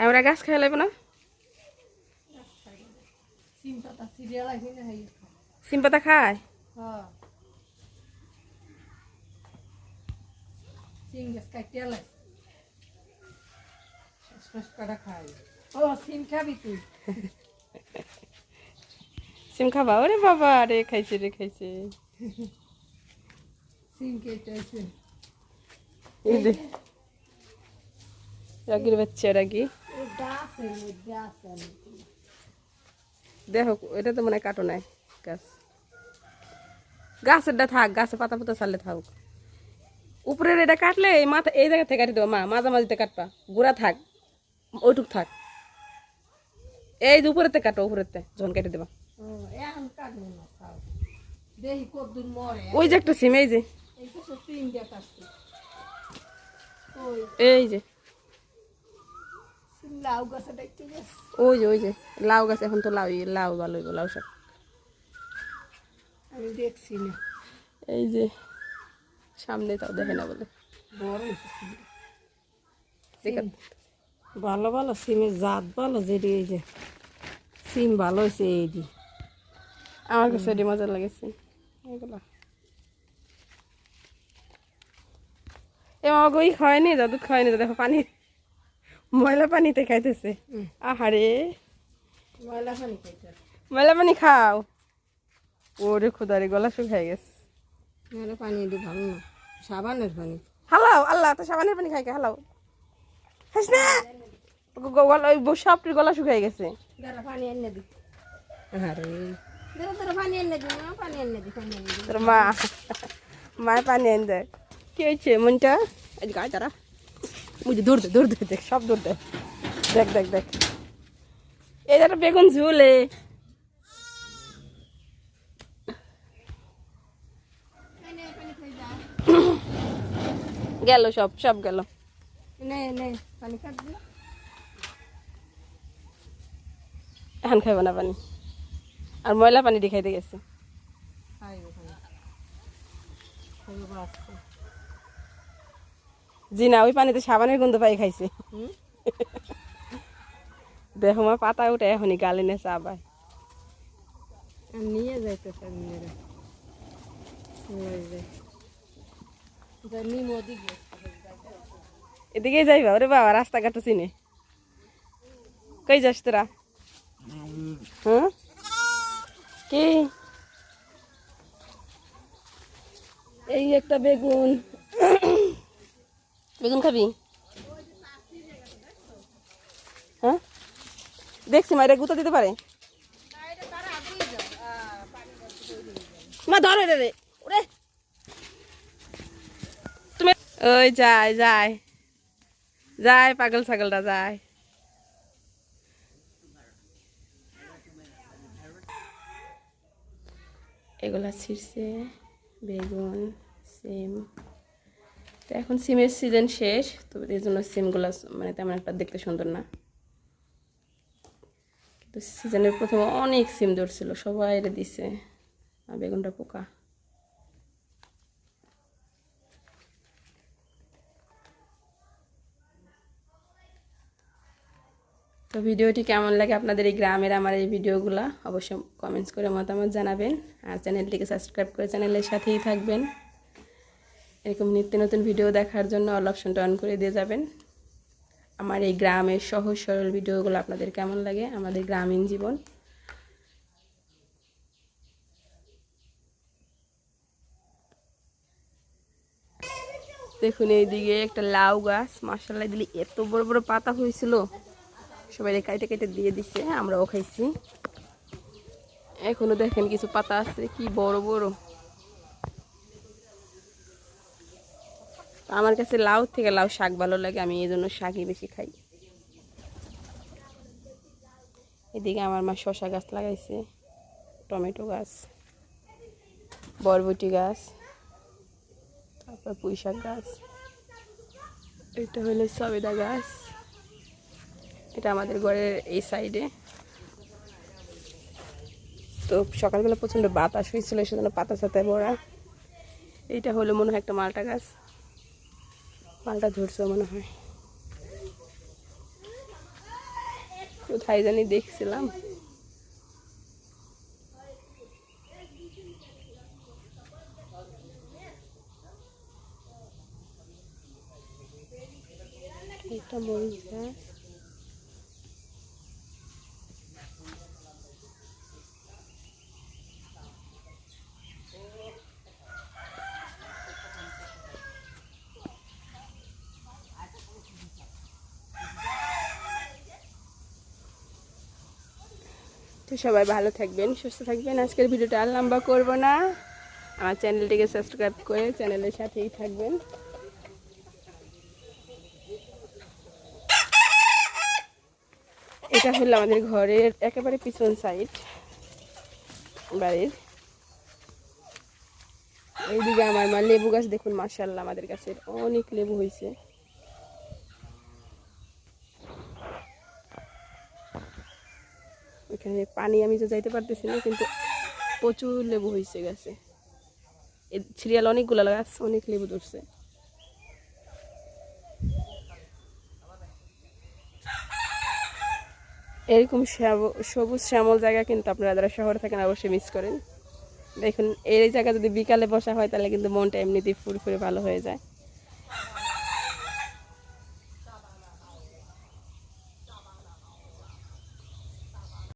আমরা গাছ খাই লাগবো না? সিম পাতা খায়? সিম গাছ কাটিয়া লাই কাটা খাই। ও সিম খাবি তুই? সিম খাবা? ওরে বাবা রে, খাইছে রে খাইছে। সিম কেটেছে এই যে রাগির বাচ্চা রাগি। দেখো এটা তো মনে হয় কাটো নাই গাছ। গাছেরটা থাক, গাছে পাতা পাতা ছাড়লে থাক। উপরের এটা কাটলে এই মাথা এই জায়গা থেকে কাটি দেবো মা, মাঝামাঝিতে কাটবা, গোড়া থাক ওইটুক থাক। এই যে উপরেতে কাটো, উপরেতে যখন কেটে দেবা। ওই যে একটা সিম, এই যে এই যে লাউ গাছ দেখতে ওই যে লাউ গাছ। এখন তো লাউ লাউ ভালো হইব, লাউ শাক আমি দেখছি না। এই যে সামনে, তাও দেখে না বলে বড় ভালো ভালো সিমের জাত ভালো, যেটি এই যে সিম ভালো হয়েছে। এইটি আমার কাছে এটি মজা লাগেছে এগুলা। এ আমাকে ওই খাওয়ায়নি, জাদু খাওয়ায়নি, দেখো পানি ময়লা পানিতে খাইতেছে। আহারে ময়লা পানি খাইতে, ময়লা পানি খাও। ওরে খুদারে গলা শুকাই গেছে। ময়লা পানি এটি ভালো না, সাবানের পানি। হালাও আল্লাহ, তো সাবানের পানি খাই কে? হালাও খাইস না, সাপটির গলা শুকাই গেছে। পানি এনে দি। আরে পানি এনে দি, পানি এনে দি, পানি এনে দি। তোর মা মায় পানি এনে দেয়। কি হয়েছে মনটা? আজ গায়ে তারা বুঝি দৌড় দে দেখ, সব দৌড় দে। দেখ দেখ দেখ, এই একটা বেগুন ঝুলে গেল, সব সব গেল। পানি খাবি? এখন খাইব না পানি, আর ময়লা পানি দিয়ে খাইতে গেছে। জি না, ওই পানিতে সাবানের গন্ধ পাই খাইছে। দেখো মা, পাতা উঠে এখনই গালে নেছে আবার। নিয়ে যাইতে এদিকে যাইবা? ওরে বাবা, রাস্তাঘাট চিনে। কই যাস তোরা? হ্যাঁ কি? এই একটা বেগুন। বেগুন খাবি? হ্যাঁ দেখছি মা, এটা গুঁতো দিতে পারে। মা ধরে রে ওরে, তুমি ওই যায় যায় যায়, পাগল ছাগলটা যায়। এগুলা ছিঁড়ছে বেগুন, সিম। তো এখন সিমের সিজন শেষ, তো এই জন্য সিমগুলো মানে তেমন একটা দেখতে সুন্দর না। কিন্তু সিজনের প্রথমে অনেক সিম ধরছিল, সবাই দিছে। আর বেগুনটা পোকা। তো ভিডিওটি কেমন লাগে আপনাদের এই গ্রামের আমার এই ভিডিওগুলো অবশ্যই কমেন্টস করে মতামত জানাবেন। আর চ্যানেলটিকে সাবস্ক্রাইব করে চ্যানেলের সাথেই থাকবেন। এরকম নিত্য নতুন ভিডিও দেখার জন্য অল অপশনটা অন করে দিয়ে যাবেন। আমার এই গ্রামের সহজ সরল ভিডিওগুলো আপনাদের কেমন লাগে, আমাদের গ্রামীণ জীবন। দেখুন এইদিকে একটা লাউ গাছ, মাশাআল্লাহ দিলে এত বড় বড় পাতা হয়েছিল, সবাই কেটে কেটে দিয়ে দিছে, আমরাও খাইছি। এখনো দেখেন কিছু পাতা আছে, কি বড় বড়। আমার কাছে লাউ থেকে লাউ শাক ভালো লাগে, আমি এই জন্য শাকই বেশি খাই। এদিকে আমার মা শসা গাছ লাগাইছে, টমেটো গাছ, বরবটি গাছ, তারপর পুঁই শাক গাছ। এটা হলো সবেদা গাছ, এটা আমাদের ঘরের এই সাইডে। তো সকালবেলা প্রচণ্ড বাতাস হয়েছিল, সেজন্য পাতা সাথে ভরা। এইটা হলো মনে হয় একটা মালটা গাছ, মালটা ধরছে মনে হয়। কোথায় জানি দেখছিলাম। একটা মরিচ গাছ, তো সবাই ভালো থাকবেন, সুস্থ থাকবেন। আজকের ভিডিওটা আর লম্বা করব না, আমার চ্যানেলটিকে সাবস্ক্রাইব করে চ্যানেলের সাথেই থাকবেন। এটা হলো আমাদের ঘরের একেবারে পিছন সাইড বাড়ির। এইদিকে আমার মা লেবু গাছ দেখুন, মাশাআল্লাহ আমাদের গাছের অনেক লেবু হয়েছে। এখানে পানি আমি তো যাইতে পারতেছি না, কিন্তু প্রচুর লেবু হয়েছে গাছে। সিরিয়াল অনেকগুলো গাছ, অনেক লেবু ধরছে। এরকম সবুজ শ্যামল জায়গা কিন্তু আপনারা যারা শহরে থাকেন অবশ্যই মিস করেন। দেখুন এই জায়গা যদি বিকালে বসা হয় তাহলে কিন্তু মনটা এমনিতেই ফুরফুরে ভালো হয়ে যায়।